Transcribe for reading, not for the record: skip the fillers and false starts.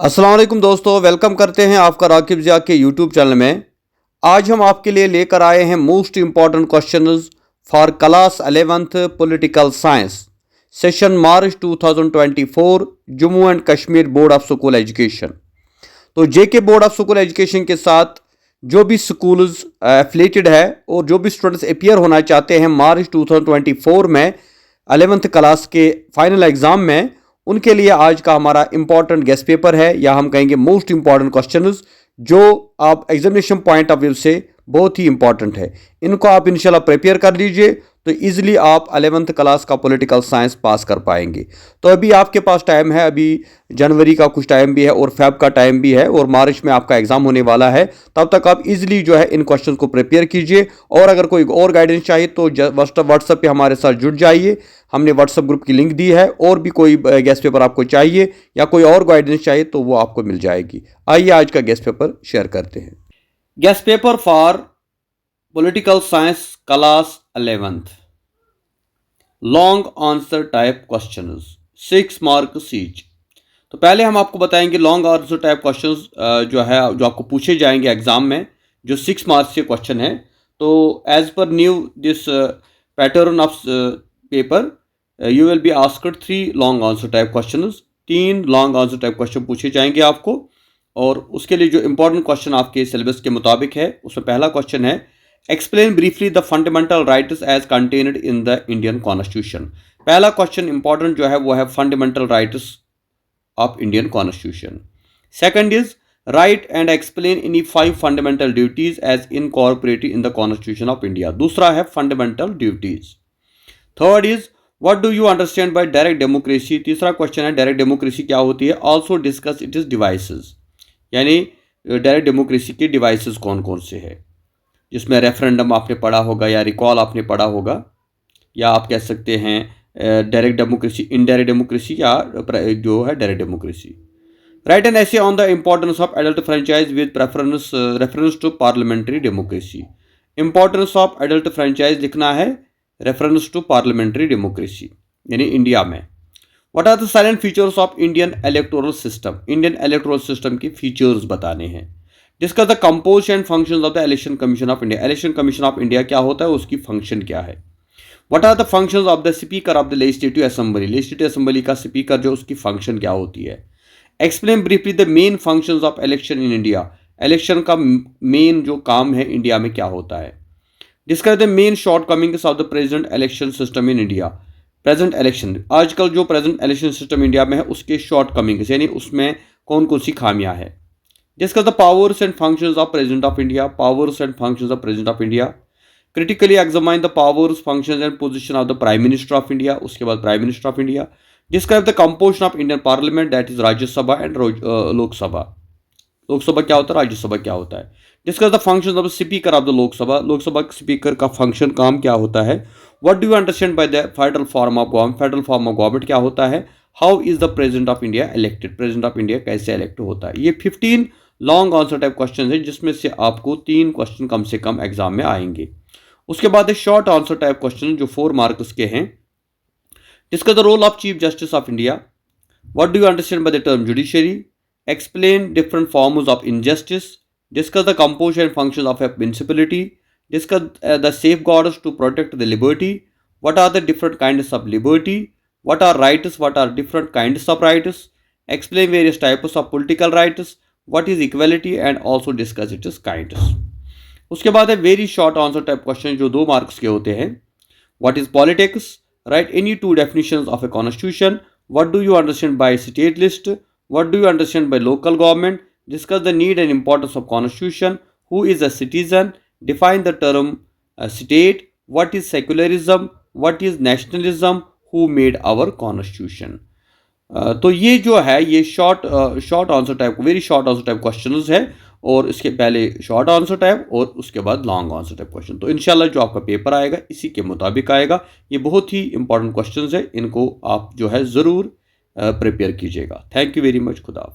अस्सलाम वालेकुम दोस्तों, वेलकम करते हैं आपका राकिब ज़िया के यूट्यूब चैनल में। आज हम आपके लिए लेकर आए हैं most important questions for class 11th political science session March 2024 Jammu and Kashmir board of school education. तो जेके बोर्ड ऑफ स्कूल एजुकेशन के साथ जो भी स्कूल्स एफिलेटेड है और जो भी स्टूडेंट्स अपियर होना चाहते हैं मार्च 2024 में 11th क्लास के फाइनल एग्ज़ाम में, उनके लिए आज का हमारा इंपॉर्टेंट गेस्ट पेपर है, या हम कहेंगे मोस्ट इंपॉर्टेंट क्वेश्चंस जो आप एग्जामिनेशन पॉइंट ऑफ व्यू से बहुत ही इंपॉर्टेंट है। इनको आप इंशाल्लाह प्रिपेयर कर लीजिए तो इजीली आप 11th क्लास का पॉलिटिकल साइंस पास कर पाएंगे। तो अभी आपके पास टाइम है, अभी जनवरी का कुछ टाइम भी है और फेब का टाइम भी है और मार्च में आपका एग्जाम होने वाला है। तब तक आप इजीली जो है इन क्वेश्चन को प्रिपेयर कीजिए और अगर कोई और गाइडेंस चाहिए तो व्हाट्सएप पे हमारे साथ जुड़ जाइए। हमने व्हाट्सएप ग्रुप की लिंक दी है, और भी कोई गेस्ट पेपर आपको चाहिए या कोई और गाइडेंस चाहिए तो वो आपको मिल जाएगी। आइए आज का गेस्ट पेपर शेयर करते हैं। Guest paper for political science class 11th long answer type questions 6 marks each. तो पहले हम आपको बताएंगे लॉन्ग आंसर टाइप क्वेश्चंस जो है जो आपको पूछे जाएंगे एग्जाम में, जो 6 मार्क्स के क्वेश्चन है। तो as per new this pattern of paper you will be asked 3 long answer type questions. 3 long answer type question पूछे जाएंगे आपको, और उसके लिए जो इंपॉर्टेंट क्वेश्चन आपके सिलेबस के मुताबिक है उसमें पहला क्वेश्चन है explain briefly the fundamental rights as contained in the Indian constitution. पहला क्वेश्चन इंपॉर्टेंट जो है वो है fundamental rights of Indian constitution. Second is write and explain any 5 fundamental duties as incorporated in the constitution of India. दूसरा है fundamental duties. Third is what do you understand by direct democracy. तीसरा question है direct democracy क्या होती है। Also discuss it is devices, यानी direct democracy के devices कौन कौन से हैं, जिसमें रेफरेंडम आपने पढ़ा होगा या रिकॉल आपने पढ़ा होगा, या आप कह सकते हैं डायरेक्ट डेमोक्रेसी, इनडायरेक्ट डेमोक्रेसी, या जो है direct democracy. Write an essay on the importance of adult franchise with reference to parliamentary democracy. Importance of adult franchise लिखना है रेफरेंस टू पार्लियामेंट्री डेमोक्रेसी, यानी इंडिया में। What are the salient features of Indian electoral system. Indian electoral system के features बताने हैं। जिसका the composition and functions of the election commission of India. Election commission of India क्या होता है, उसकी फंक्शन क्या है। What are the functions of the speaker of the legislative assembly. Legislative assembly का स्पीकर जो उसकी फंक्शन क्या होती है। Explain briefly the main functions of election in India. Election का मेन जो काम है इंडिया में क्या होता है। Discuss the main shortcomings of the present election system in India. Present election, आजकल जो प्रेजेंट इलेक्शन सिस्टम इंडिया में है उसके शॉर्ट कमिंग्स, यानी उसमें कौन कौन सी खामियां हैं। Discuss the powers and functions of President of India. Powers and functions of President of India. Critically examine the powers, functions and position of the Prime Minister of India. उसके बाद Prime Minister of India. Describe the composition of Indian Parliament, that is Rajya Sabha and Lok Sabha. लोक सभा क्या होता है, राज्य सभा क्या होता है। Discuss the functions of the Speaker of the लोक सभा। लोक सभा स्पीकर का फंक्शन काम क्या होता है। What do you understand by the federal form of government? Federal form of government क्या होता है। How is the President of India elected? President of India कैसे इलेक्ट होता है। ये 15 लॉन्ग आंसर टाइप क्वेश्चन है, जिसमें से आपको 3 क्वेश्चन कम से कम एग्जाम में आएंगे। उसके बाद है शॉर्ट आंसर टाइप क्वेश्चन जो 4 मार्क्स के हैं। Discuss the role of chief justice of India. What do you understand by the term judiciary. Explain different forms of injustice. Discuss the composition and function of a municipality. Discuss the safeguards to protect the liberty. What are the different kinds of liberty. What are rights, what are different kinds of rights. Explain various types of political rights. What is equality and also discuss its kinds। उसके बाद है very short answer type question जो 2 marks के होते हैं। What is politics? Write any 2 definitions of a constitution। What do you understand by state list? What do you understand by local government? Discuss the need and importance of constitution। Who is a citizen? Define the term state। What is secularism? What is nationalism? Who made our constitution? तो ये जो है ये short answer type, very short answer type questions है, और इसके पहले short answer type और उसके बाद लॉन्ग आंसर टाइप क्वेश्चन। तो इंशाल्लाह जो आपका पेपर आएगा इसी के मुताबिक आएगा। ये बहुत ही इंपॉर्टेंट क्वेश्चंस है, इनको आप जो है ज़रूर प्रिपेयर कीजिएगा। Thank you very much. खुदा।